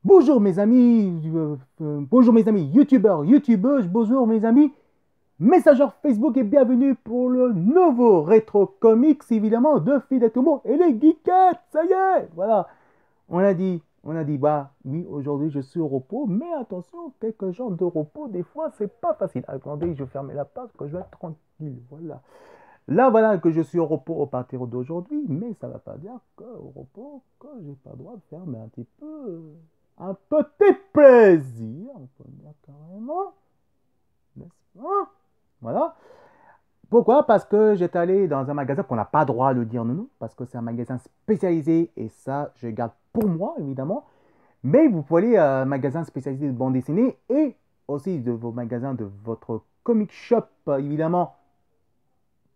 Bonjour mes amis, bonjour mes amis youtubeurs, youtubeuses, bonjour mes amis messageurs Facebook et bienvenue pour le nouveau rétro comics évidemment de Fidatomo et les geekettes, ça y est, voilà, on a dit, bah oui, aujourd'hui je suis au repos, mais attention, quelques jours de repos, des fois c'est pas facile. Attendez, je ferme la page que je vais être tranquille, voilà. Là, voilà que je suis au repos à partir d'aujourd'hui, mais ça ne va pas dire qu'au repos, que j'ai pas le droit de faire mais un petit peu, un petit plaisir, on peut dire carrément, n'est-ce pas? Voilà. Pourquoi? Parce que j'étais allé dans un magasin qu'on n'a pas droit de dire non, parce que c'est un magasin spécialisé et ça, je garde pour moi, évidemment. Mais vous pouvez aller à un magasin spécialisé de bande dessinée et aussi de vos magasins de votre comic shop, évidemment,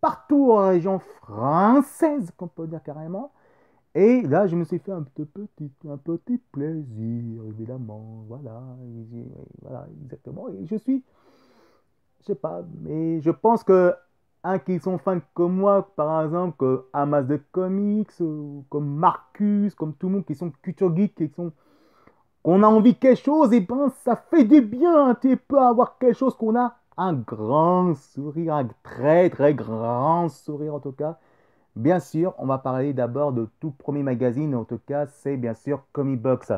partout en région française, qu'on peut dire carrément. Et là, je me suis fait un petit plaisir, évidemment. Voilà, voilà, exactement. Et je suis, je sais pas, mais je pense que qui sont fans comme moi, par exemple, que Amas de Comics, ou comme Marcus, comme tout le monde qui sont culture geek, qu'on a envie de quelque chose, et ben ça fait du bien un petit peu avoir quelque chose qu'on a un grand sourire, un très très grand sourire en tout cas. Bien sûr, on va parler d'abord de tout premier magazine, en tout cas, c'est bien sûr Comic Box.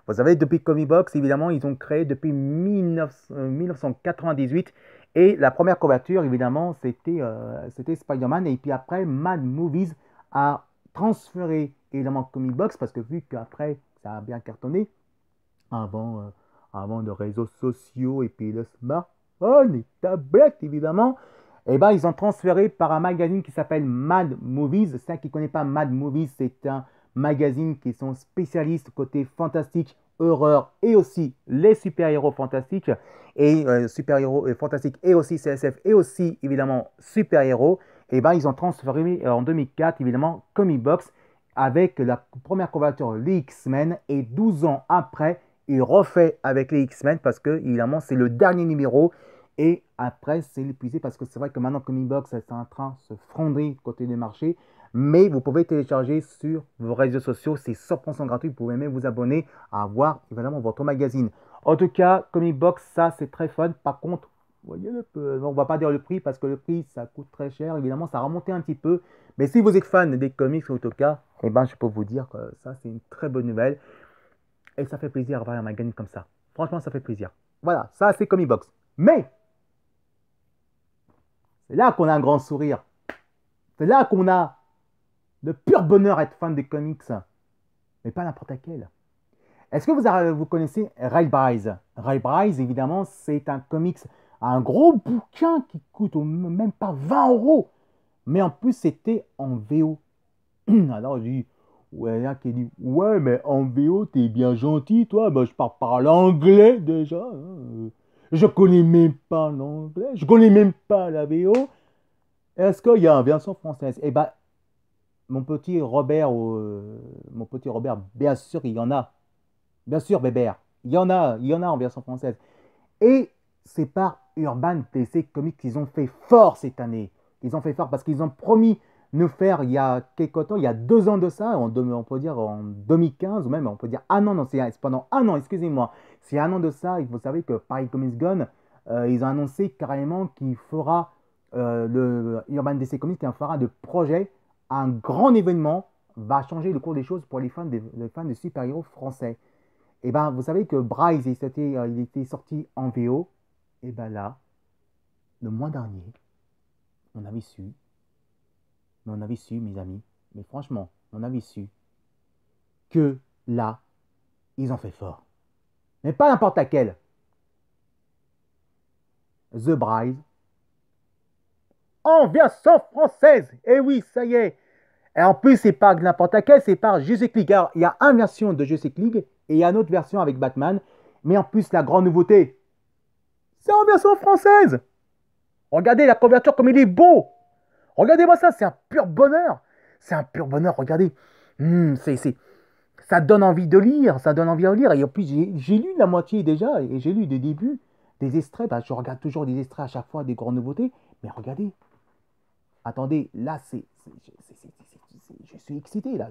Vous savez, depuis Comic Box, évidemment, ils ont créé depuis 1998 et la première couverture, évidemment, c'était Spider-Man et puis après, Mad Movies a transféré évidemment Comic Box parce que vu qu'après, ça a bien cartonné, avant, avant de réseaux sociaux et puis le smartphone, les tablettes évidemment, et ben, ils ont transféré par un magazine qui s'appelle Mad Movies. C'est qui ne connaît pas Mad Movies, c'est un magazine qui sont spécialistes côté fantastique, horreur et aussi les super-héros fantastiques et super-héros fantastiques et aussi CSF et aussi évidemment super-héros. Et ben, ils ont transféré en 2004 évidemment Comic Box avec la première couverture les X-Men et 12 ans après il refait avec les X-Men parce que, évidemment, c'est le dernier numéro. Et après, c'est épuisé parce que c'est vrai que maintenant, Comic Box est en train de se fondre côté du marché. Mais vous pouvez télécharger sur vos réseaux sociaux. C'est 100% gratuit. Vous pouvez même vous abonner à voir, évidemment, votre magazine. En tout cas, Comic Box, ça, c'est très fun. Par contre, vous voyez, on ne va pas dire le prix parce que le prix, ça coûte très cher. Évidemment, ça a remonté un petit peu. Mais si vous êtes fan des comics, en tout cas, eh ben, je peux vous dire que ça, c'est une très bonne nouvelle. Et ça fait plaisir d'avoir un magazine comme ça. Franchement, ça fait plaisir. Voilà, ça c'est Comic Box. Mais c'est là qu'on a un grand sourire. C'est là qu'on a le pur bonheur à être fan des comics. Mais pas n'importe laquelle. Est-ce que vous connaissez Ray Bryce? Ray Bryce, évidemment, c'est un comics, un gros bouquin qui coûte même pas 20 euros. Mais en plus, c'était en VO. Alors, je dis, ouais, là, qui dit, ouais, mais en VO, t'es bien gentil, toi. Ben, je parle anglais déjà, hein. Je connais même pas l'anglais. Je connais même pas la VO. Est-ce qu'il y a une version française? Eh ben, mon petit Robert, bien sûr, il y en a. Bien sûr, Bébert. Il y en a en version française. Et c'est par Urban PC Comics qu'ils ont fait fort cette année. Ils ont fait fort parce qu'ils ont promis nous faire il y a quelque temps, il y a 2 ans de ça, on peut dire en 2015, ou même on peut dire un an, non, c'est pendant un an, excusez-moi. C'est un an de ça, vous savez que Paris Comics Gone, ils ont annoncé carrément qu'il fera le Urban DC Comics, qui fera de projet un grand événement, va changer le cours des choses pour les fans des super-héros français. Et ben, vous savez que Bryce, il était sorti en VO. Et ben là, le mois dernier, on avait su, mes amis, mais franchement, on avait su que là, ils ont fait fort. Mais pas n'importe laquelle. The Bryce, en version française. Et oui, ça y est. Et en plus, c'est pas n'importe laquelle, c'est par Justice League. Alors, il y a une version de Justice League et il y a une autre version avec Batman. Mais en plus, la grande nouveauté, c'est en version française. Regardez la couverture comme il est beau. Regardez-moi ça, c'est un pur bonheur. C'est un pur bonheur, regardez. Ça donne envie de lire, ça donne envie de lire. Et en plus, j'ai lu la moitié déjà, et j'ai lu des débuts, des extraits. Bah, je regarde toujours des extraits à chaque fois, des grandes nouveautés. Mais regardez, attendez, là, je suis excité, là.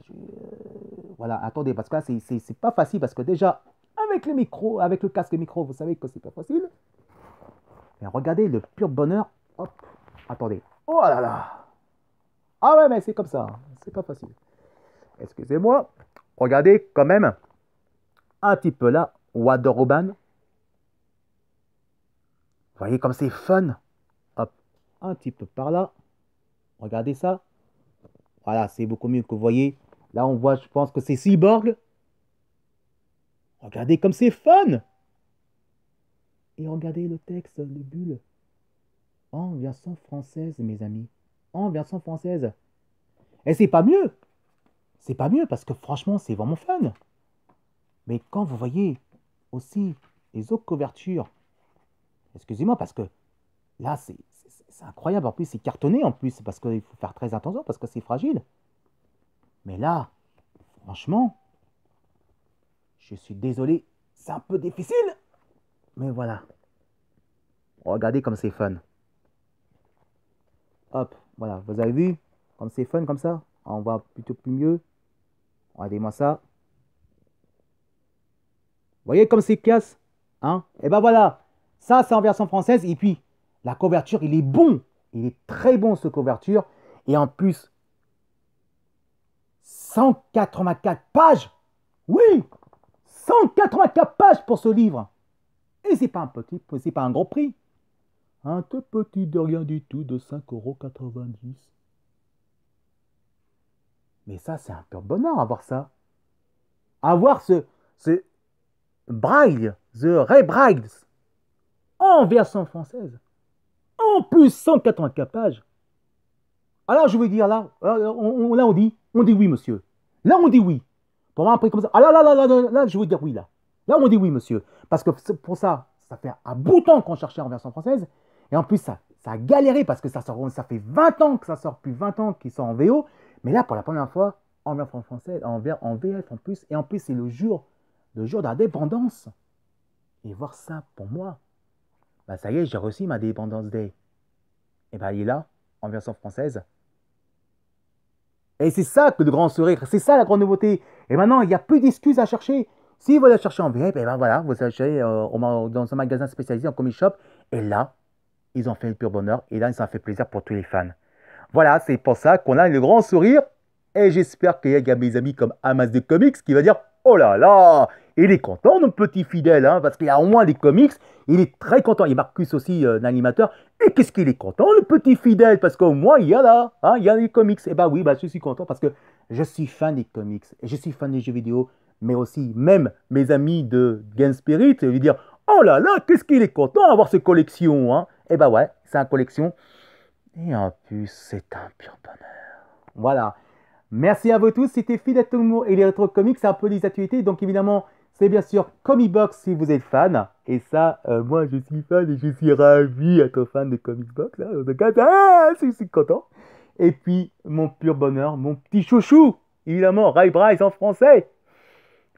Voilà, attendez, parce que là, c'est pas facile, parce que déjà, avec le micro, avec le casque micro, vous savez que c'est pas facile. Mais regardez le pur bonheur. Hop, attendez. Oh là là. Ah ouais, mais c'est comme ça, hein. C'est pas facile. Excusez-moi. Regardez quand même un petit peu là, Wonderoban. Vous voyez comme c'est fun. Hop, un petit peu par là. Regardez ça. Voilà, c'est beaucoup mieux que vous voyez. Là, on voit, je pense que c'est Cyborg. Regardez comme c'est fun. Et regardez le texte, le bulle. En version française, mes amis. En version française. Et c'est pas mieux. C'est pas mieux parce que franchement, c'est vraiment fun. Mais quand vous voyez aussi les autres couvertures, excusez-moi parce que là, c'est incroyable. En plus, c'est cartonné en plus parce qu'il faut faire très attention parce que c'est fragile. Mais là, franchement, je suis désolé, c'est un peu difficile. Mais voilà. Regardez comme c'est fun. Hop, voilà, vous avez vu comme c'est fun comme ça. On voit plutôt plus mieux. Regardez-moi ça. Vous voyez comme c'est classe, hein? Et ben voilà, ça c'est en version française. Et puis, la couverture, il est bon. Il est très bon, ce couverture. Et en plus, 184 pages. Oui, 184 pages pour ce livre. Et c'est pas un petit, c'est pas un gros prix. Un tout petit de rien du tout de 5,90 €. Mais ça, c'est un pur bonheur avoir ça. Avoir ce Braille, The Ray Braille, en version française. En plus, 184 pages. Alors, je veux dire, là, là, on dit oui, monsieur. Là, on dit oui. Pour moi, un prix comme ça. Ah là, là, là, là, là, là, je veux dire oui, là. Là, on dit oui, monsieur. Parce que pour ça, ça fait un bout de temps qu'on cherchait en version française. Et en plus, ça a galéré parce que ça fait 20 ans que ça sort, plus 20 ans qu'il sort en VO. Mais là, pour la première fois, en version française, en VF en plus. Et en plus, c'est le jour d'indépendance. Et voir ça, pour moi, bah ça y est, j'ai reçu ma Dépendance Day. Et bah, il est là, en version française. Et c'est ça que le grand sourire, c'est ça la grande nouveauté. Et maintenant, il n'y a plus d'excuses à chercher. Si vous la cherchez en VF, et ben voilà, vous achetez dans un magasin spécialisé en comic shop. Et là, ils ont fait le pur bonheur. Et là, ça a fait plaisir pour tous les fans. Voilà, c'est pour ça qu'on a le grand sourire. Et j'espère qu'il y a mes amis comme Amas de Comics qui va dire oh là là, il est content, notre petit fidèle, hein, parce qu'il y a au moins des comics. Il est très content. Il y a Marcus aussi, l'animateur. Et qu'est-ce qu'il est content, le petit fidèle, parce qu'au moins, il y a là, hein, il y a des comics. Et bah oui, bah, je suis content parce que je suis fan des comics. Et je suis fan des jeux vidéo. Mais aussi, même mes amis de Game Spirit, ils vont dire oh là là, qu'est-ce qu'il est content d'avoir ces collections. Hein. Et bah ouais, c'est une collection. Et en plus, c'est un pur bonheur. Voilà. Merci à vous tous, c'était Fidèle Tomo et les rétro comics, c'est un peu les actualités. Donc évidemment, c'est bien sûr Comic Box si vous êtes fan. Et ça, moi je suis fan et je suis ravi d'être fan de Comic Box. Hein. Donc, je suis content. Et puis, mon pur bonheur, mon petit chouchou, évidemment, Ray Bryce en français.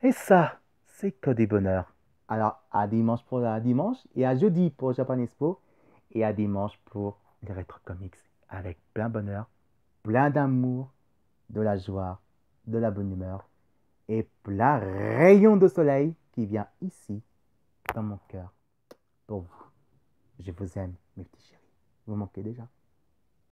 Et ça, c'est que des bonheurs. Alors, à dimanche pour la dimanche, et à jeudi pour Japan Expo, et à dimanche pour les rétro comics. Avec plein de bonheur, plein d'amour, de la joie, de la bonne humeur et plein rayon de soleil qui vient ici, dans mon cœur, pour vous. Je vous aime, mes petits chéris. Vous manquez déjà.